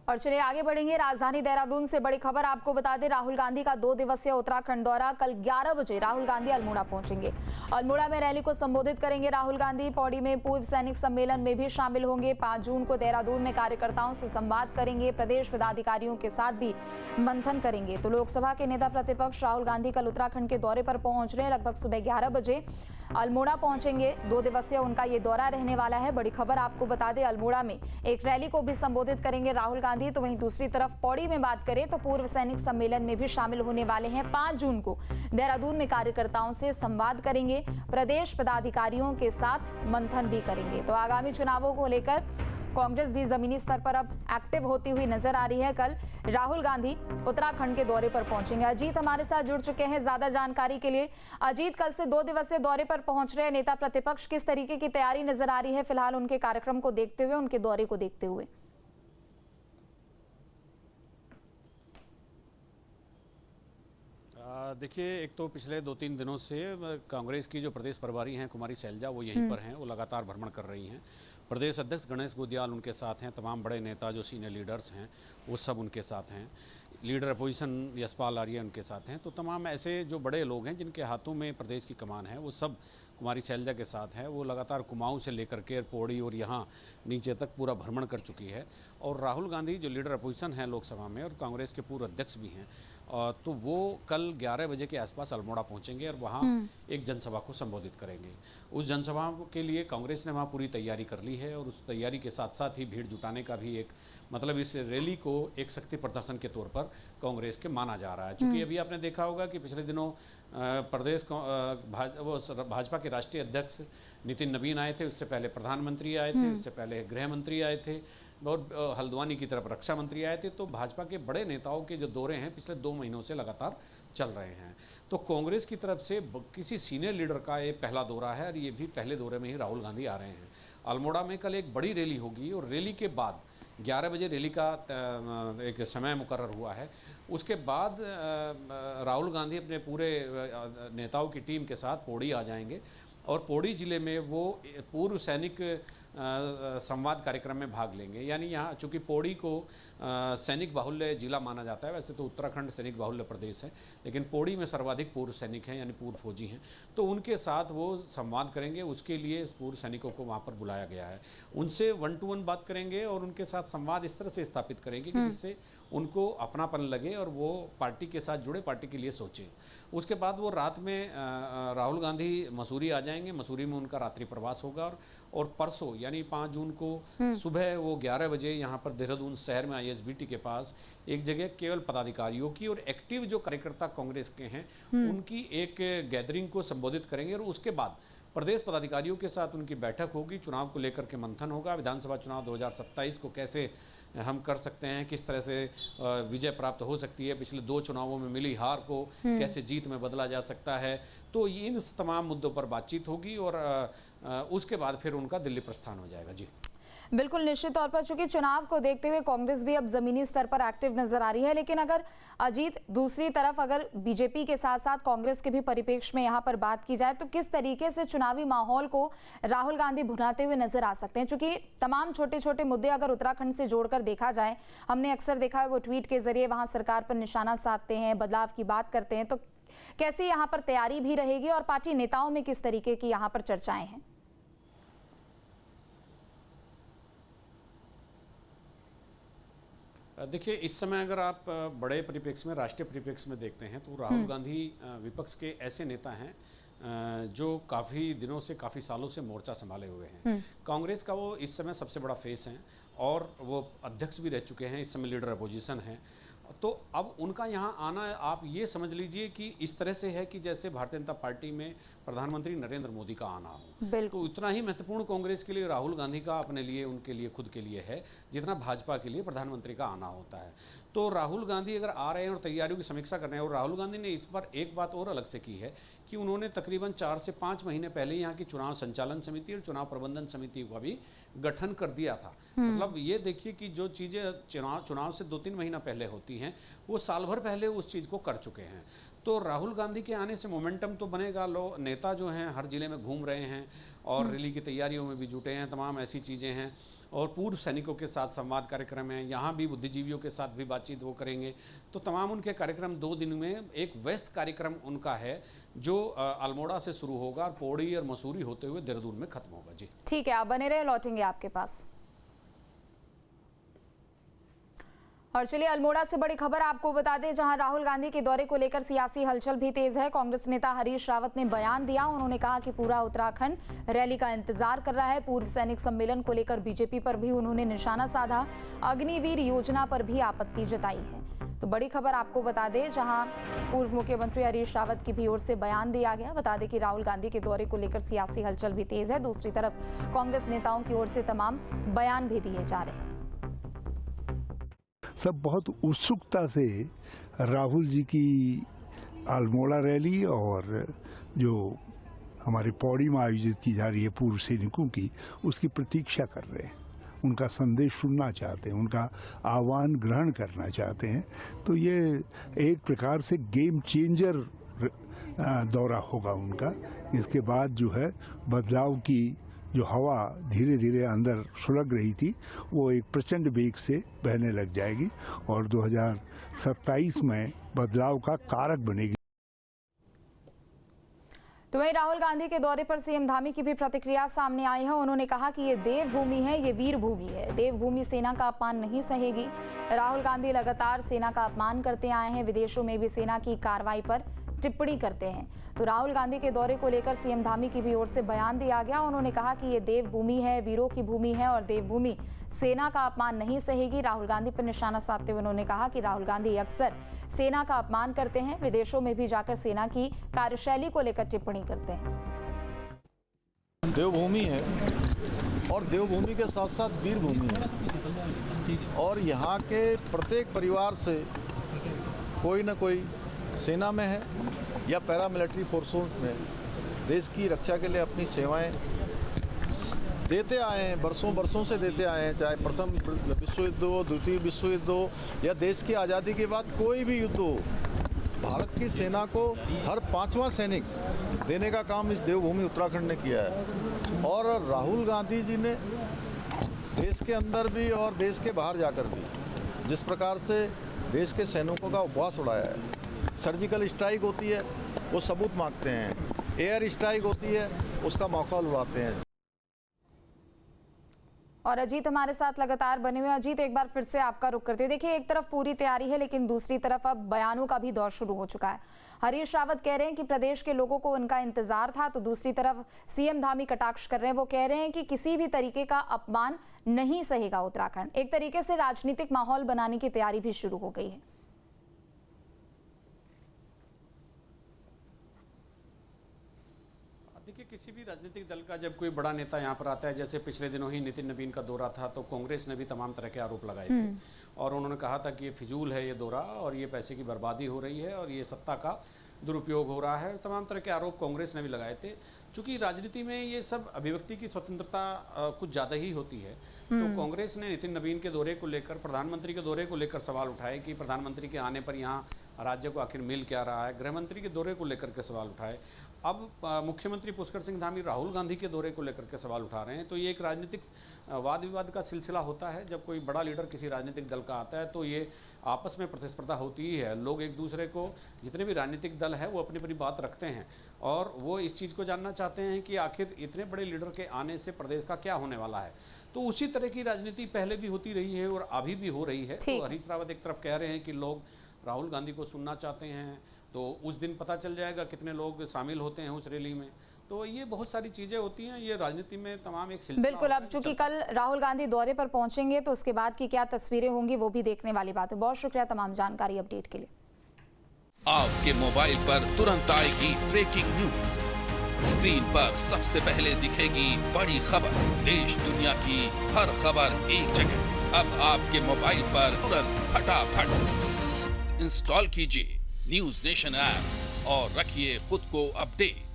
और चलिए आगे बढ़ेंगे। राजधानी देहरादून से बड़ी खबर आपको बता दें, राहुल गांधी का 2 दिवसीय उत्तराखंड दौरा। कल 11 बजे राहुल गांधी अल्मोड़ा पहुंचेंगे। अल्मोड़ा में रैली को संबोधित करेंगे राहुल गांधी। पौड़ी में पूर्व सैनिक सम्मेलन में भी शामिल होंगे। 5 जून को देहरादून में कार्यकर्ताओं से संवाद करेंगे। प्रदेश पदाधिकारियों के साथ भी मंथन करेंगे। तो लोकसभा के नेता प्रतिपक्ष राहुल गांधी कल उत्तराखंड के दौरे पर पहुंच रहे हैं। लगभग सुबह 11 बजे अल्मोड़ा पहुंचेंगे। 2 दिवसीय उनका ये दौरा रहने वाला है। बड़ी खबर आपको बता दें, अल्मोड़ा में एक रैली को भी संबोधित करेंगे राहुल गांधी। तो वहीं दूसरी तरफ पौड़ी में बात करें तो पूर्व सैनिक सम्मेलन में भी शामिल होने वाले हैं। 5 जून को देहरादून में कार्यकर्ताओं से संवाद करेंगे। प्रदेश पदाधिकारियों के साथ मंथन भी करेंगे। तो आगामी चुनावों को लेकर कांग्रेस भी जमीनी स्तर पर अब एक्टिव होती हुई नजर आ रही है। कल राहुल गांधी उत्तराखंड के दौरे पर पहुंचेंगे। अजीत हमारे साथ जुड़ चुके हैं ज्यादा जानकारी के लिए। अजीत, कल से 2 दिवसीय दौरे पर पहुंच रहे नेता प्रतिपक्ष, किस तरीके की तैयारी नजर आ रही है फिलहाल उनके कार्यक्रम को देखते हुए, उनके दौरे को देखते हुए? देखिए, एक तो पिछले 2-3 दिनों से कांग्रेस की जो प्रदेश प्रभारी हैं कुमारी शैलजा, वो यहीं पर हैं। वो लगातार भ्रमण कर रही हैं। प्रदेश अध्यक्ष गणेश गोदियाल उनके साथ हैं। तमाम बड़े नेता जो सीनियर लीडर्स हैं वो सब उनके साथ हैं। लीडर अपोजिशन यशपाल आर्य उनके साथ हैं। तो तमाम ऐसे जो बड़े लोग हैं जिनके हाथों में प्रदेश की कमान है वो सब कुमारी शैलजा के साथ हैं। वो लगातार कुमाऊं से लेकर के पौड़ी और यहाँ नीचे तक पूरा भ्रमण कर चुकी है। और राहुल गांधी जो लीडर अपोजिशन हैं लोकसभा में और कांग्रेस के पूर्व अध्यक्ष भी हैं, तो वो कल 11 बजे के आसपास अल्मोड़ा पहुंचेंगे और वहाँ एक जनसभा को संबोधित करेंगे। उस जनसभा के लिए कांग्रेस ने वहाँ पूरी तैयारी कर ली है और उस तैयारी के साथ साथ ही भीड़ जुटाने का भी एक मतलब इस रैली को एक शक्ति प्रदर्शन के तौर पर कांग्रेस के माना जा रहा है। चूँकि अभी आपने देखा होगा कि पिछले दिनों प्रदेश भाजपा के राष्ट्रीय अध्यक्ष नितिन नवीन आए थे, उससे पहले प्रधानमंत्री आए थे, उससे पहले गृह मंत्री आए थे और हल्द्वानी की तरफ रक्षा मंत्री आए थे। तो भाजपा के बड़े नेताओं के जो दौरे हैं पिछले 2 महीनों से लगातार चल रहे हैं। तो कांग्रेस की तरफ से किसी सीनियर लीडर का ये पहला दौरा है और ये भी पहले दौरे में ही राहुल गांधी आ रहे हैं। अल्मोड़ा में कल एक बड़ी रैली होगी और रैली के बाद 11 बजे रैली का एक समय मुकर्रर हुआ है। उसके बाद राहुल गांधी अपने पूरे नेताओं की टीम के साथ पौड़ी आ जाएंगे और पौड़ी जिले में वो पूर्व सैनिक संवाद कार्यक्रम में भाग लेंगे। यानी यहाँ चूँकि पौड़ी को सैनिक बाहुल्य जिला माना जाता है, वैसे तो उत्तराखंड सैनिक बाहुल्य प्रदेश है, लेकिन पौड़ी में सर्वाधिक पूर्व सैनिक हैं यानी पूर्व फौजी हैं। तो उनके साथ वो संवाद करेंगे। उसके लिए पूर्व सैनिकों को वहाँ पर बुलाया गया है। उनसे 1-to-1 बात करेंगे और उनके साथ संवाद इस तरह से स्थापित करेंगे कि जिससे उनको अपनापन लगे और वो पार्टी के साथ जुड़े, पार्टी के लिए सोचें। उसके बाद वो रात में राहुल गांधी मसूरी आ जाएंगे। मसूरी में उनका रात्रि प्रवास होगा और परसों यानी 5 जून को सुबह वो 11 बजे यहाँ पर देहरादून शहर में ISBT के पास एक जगह केवल पदाधिकारियों की और एक्टिव जो कार्यकर्ता कांग्रेस के हैं उनकी एक गैदरिंग को संबोधित करेंगे और उसके बाद प्रदेश पदाधिकारियों के साथ उनकी बैठक होगी। चुनाव को लेकर के मंथन होगा। विधानसभा चुनाव 2027 को कैसे हम कर सकते हैं, किस तरह से विजय प्राप्त हो सकती है, पिछले 2 चुनावों में मिली हार को कैसे जीत में बदला जा सकता है। तो इन तमाम मुद्दों पर बातचीत होगी और उसके बाद फिर उनका दिल्ली प्रस्थान हो जाएगा। जी बिल्कुल, निश्चित तौर पर चूंकि चुनाव को देखते हुए कांग्रेस भी अब जमीनी स्तर पर एक्टिव नजर आ रही है। लेकिन अगर अजीत दूसरी तरफ अगर बीजेपी के साथ साथ कांग्रेस के भी परिप्रेक्ष्य में यहाँ पर बात की जाए तो किस तरीके से चुनावी माहौल को राहुल गांधी भुनाते हुए नजर आ सकते हैं? चूंकि तमाम छोटे छोटे मुद्दे अगर उत्तराखंड से जोड़कर देखा जाए, हमने अक्सर देखा है वो ट्वीट के जरिए वहां सरकार पर निशाना साधते हैं, बदलाव की बात करते हैं। तो कैसी यहाँ पर तैयारी भी रहेगी और पार्टी नेताओं में किस तरीके की यहाँ पर चर्चाएं हैं? देखिए, इस समय अगर आप बड़े परिप्रेक्ष्य में, राष्ट्रीय परिप्रेक्ष्य में देखते हैं तो राहुल गांधी विपक्ष के ऐसे नेता हैं जो काफ़ी दिनों से, काफ़ी सालों से मोर्चा संभाले हुए हैं। कांग्रेस का वो इस समय सबसे बड़ा फेस हैं और वो अध्यक्ष भी रह चुके हैं, इस समय लीडर अपोजिशन हैं। तो अब उनका यहाँ आना आप ये समझ लीजिए कि इस तरह से है कि जैसे भारतीय जनता पार्टी में प्रधानमंत्री नरेंद्र मोदी का आना हो। तो उतना ही महत्वपूर्ण कांग्रेस के लिए राहुल गांधी का अपने लिए, उनके लिए, खुद के लिए है जितना भाजपा के लिए प्रधानमंत्री का आना होता है। तो राहुल गांधी अगर आ रहे हैं और तैयारियों की समीक्षा कर रहे हैं, और राहुल गांधी ने इस पर एक बात और अलग से की है कि उन्होंने तकरीबन 4 से 5 महीने पहले यहाँ की चुनाव संचालन समिति और चुनाव प्रबंधन समिति का भी गठन कर दिया था। मतलब ये देखिए कि जो चीज़ें चुनाव से 2-3 महीना पहले होती हैं वो साल भर पहले उस चीज़ को कर चुके हैं। तो राहुल गांधी के आने से मोमेंटम तो बनेगा। लोग नेता जो हैं हर जिले में घूम रहे हैं और रैली की तैयारियों में भी जुटे हैं, तमाम ऐसी चीज़ें हैं। और पूर्व सैनिकों के साथ संवाद कार्यक्रम है, यहाँ भी बुद्धिजीवियों के साथ भी बातचीत वो करेंगे। तो तमाम उनके कार्यक्रम 2 दिन में एक व्यस्त कार्यक्रम उनका है जो अल्मोड़ा से शुरू होगा और पौड़ी और मसूरी होते हुए देहरादून में खत्म होगा। जी ठीक है, आप बने रहे, लौटेंगे आपके पास। और चलिए अल्मोड़ा से बड़ी खबर आपको बता दें, जहां राहुल गांधी के दौरे को लेकर सियासी हलचल भी तेज है। कांग्रेस नेता हरीश रावत ने बयान दिया। उन्होंने कहा कि पूरा उत्तराखंड रैली का इंतजार कर रहा है। पूर्व सैनिक सम्मेलन को लेकर बीजेपी पर भी उन्होंने निशाना साधा। अग्निवीर योजना पर भी आपत्ति जताई है। तो बड़ी खबर आपको बता दें, जहां पूर्व मुख्यमंत्री हरीश रावत की भी ओर से बयान दिया गया। बता दें कि राहुल गांधी के दौरे को लेकर सियासी हलचल भी तेज है। दूसरी तरफ कांग्रेस नेताओं की ओर से तमाम बयान भी दिए जा रहे हैं। सब बहुत उत्सुकता से राहुल जी की अल्मोड़ा रैली और जो हमारे पौड़ी में आयोजित की जा रही है पूर्व सैनिकों की, उसकी प्रतीक्षा कर रहे हैं। उनका संदेश सुनना चाहते हैं, उनका आह्वान ग्रहण करना चाहते हैं। तो ये एक प्रकार से गेम चेंजर दौरा होगा उनका। इसके बाद जो है बदलाव की जो हवा धीरे धीरे अंदर सुलग रही थी, वो एक प्रचंड वेग से बहने लग जाएगी और 2027 में बदलाव का कारक बनेगी। तो वहीं राहुल गांधी के दौरे पर सीएम धामी की भी प्रतिक्रिया सामने आई है। उन्होंने कहा कि ये देवभूमि है, ये वीर भूमि है। देवभूमि सेना का अपमान नहीं सहेगी। राहुल गांधी लगातार सेना का अपमान करते आए हैं, विदेशों में भी सेना की कार्रवाई पर टिप्पणी करते हैं। तो राहुल गांधी के दौरे को लेकर सीएम धामी की भी ओर से बयान दिया गया। उन्होंने कहा कि ये देवभूमि है, वीरों की भूमि है और देवभूमि सेना का अपमान नहीं सहेगी। राहुल गांधी पर निशाना साधते हुए उन्होंने कहा कि राहुल गांधी अक्सर सेना का अपमान करते हैं, विदेशों में भी जाकर सेना की कार्यशैली को लेकर टिप्पणी करते हैं। देवभूमि है और देवभूमि के साथ साथ वीर भूमि है और यहाँ के प्रत्येक परिवार से कोई न कोई सेना में है या पैरामिलिट्री फोर्सों में देश की रक्षा के लिए अपनी सेवाएं देते आए हैं, बरसों से देते आए हैं। चाहे प्रथम विश्व युद्ध हो, द्वितीय विश्व युद्ध हो या देश की आज़ादी के बाद कोई भी युद्ध हो, भारत की सेना को हर 5वां सैनिक देने का काम इस देवभूमि उत्तराखंड ने किया है। और राहुल गांधी जी ने देश के अंदर भी और देश के बाहर जाकर भी जिस प्रकार से देश के सैनिकों का उपवास उड़ाया है, सर्जिकल स्ट्राइक होती है वो सबूत मांगते हैं, एयर स्ट्राइक होती है उसका मौका उड़ाते हैं। और अजीत हमारे साथ लगातार बने हुए। अजीत, एक बार फिर से आपका रुख करते हैं। देखिए, एक तरफ पूरी तैयारी है, लेकिन दूसरी तरफ अब बयानों का भी दौर शुरू हो चुका है। हरीश रावत कह रहे हैं कि प्रदेश के लोगों को उनका इंतजार था, तो दूसरी तरफ सीएम धामी कटाक्ष कर रहे हैं। वो कह रहे हैं कि किसी भी तरीके का अपमान नहीं सहेगा उत्तराखंड। एक तरीके से राजनीतिक माहौल बनाने की तैयारी भी शुरू हो गई है। देखिए, किसी भी राजनीतिक दल का जब कोई बड़ा नेता यहाँ पर आता है, जैसे पिछले दिनों ही नितिन नवीन का दौरा था, तो कांग्रेस ने भी तमाम तरह के आरोप लगाए थे और उन्होंने कहा था कि ये फिजूल है ये दौरा और ये पैसे की बर्बादी हो रही है और ये सत्ता का दुरुपयोग हो रहा है। तमाम तरह के आरोप कांग्रेस ने भी लगाए थे। चूंकि राजनीति में ये सब अभिव्यक्ति की स्वतंत्रता कुछ ज़्यादा ही होती है, तो कांग्रेस ने नितिन नवीन के दौरे को लेकर, प्रधानमंत्री के दौरे को लेकर सवाल उठाए कि प्रधानमंत्री के आने पर यहाँ राज्य को आखिर मिल क्या रहा है। गृहमंत्री के दौरे को लेकर के सवाल उठाए। अब मुख्यमंत्री पुष्कर सिंह धामी राहुल गांधी के दौरे को लेकर के सवाल उठा रहे हैं। तो ये एक राजनीतिक वाद विवाद का सिलसिला होता है। जब कोई बड़ा लीडर किसी राजनीतिक दल का आता है तो ये आपस में प्रतिस्पर्धा होती ही है। लोग एक दूसरे को, जितने भी राजनीतिक दल है वो अपनी अपनी बात रखते हैं और वो इस चीज़ को जानना चाहते हैं कि आखिर इतने बड़े लीडर के आने से प्रदेश का क्या होने वाला है। तो उसी तरह की राजनीति पहले भी होती रही है और अभी भी हो रही है। तो हरीश रावत एक तरफ कह रहे हैं कि लोग राहुल गांधी को सुनना चाहते हैं, तो उस दिन पता चल जाएगा कितने लोग शामिल होते हैं उस रैली में। तो ये बहुत सारी चीजें होती हैं, ये राजनीति में तमाम एक सिलसिला। बिल्कुल, अब चूंकि कल राहुल गांधी दौरे पर पहुंचेंगे तो उसके बाद की क्या तस्वीरें होंगी वो भी देखने वाली बात है। बहुत शुक्रिया तमाम जानकारी अपडेट के लिए। आपके मोबाइल पर तुरंत आएगी ब्रेकिंग न्यूज, स्क्रीन पर सबसे पहले दिखेगी बड़ी खबर, देश दुनिया की हर खबर एक जगह। अब आपके मोबाइल पर तुरंत फटाफट इंस्टॉल कीजिए न्यूज नेशन ऐप और रखिए खुद को अपडेट।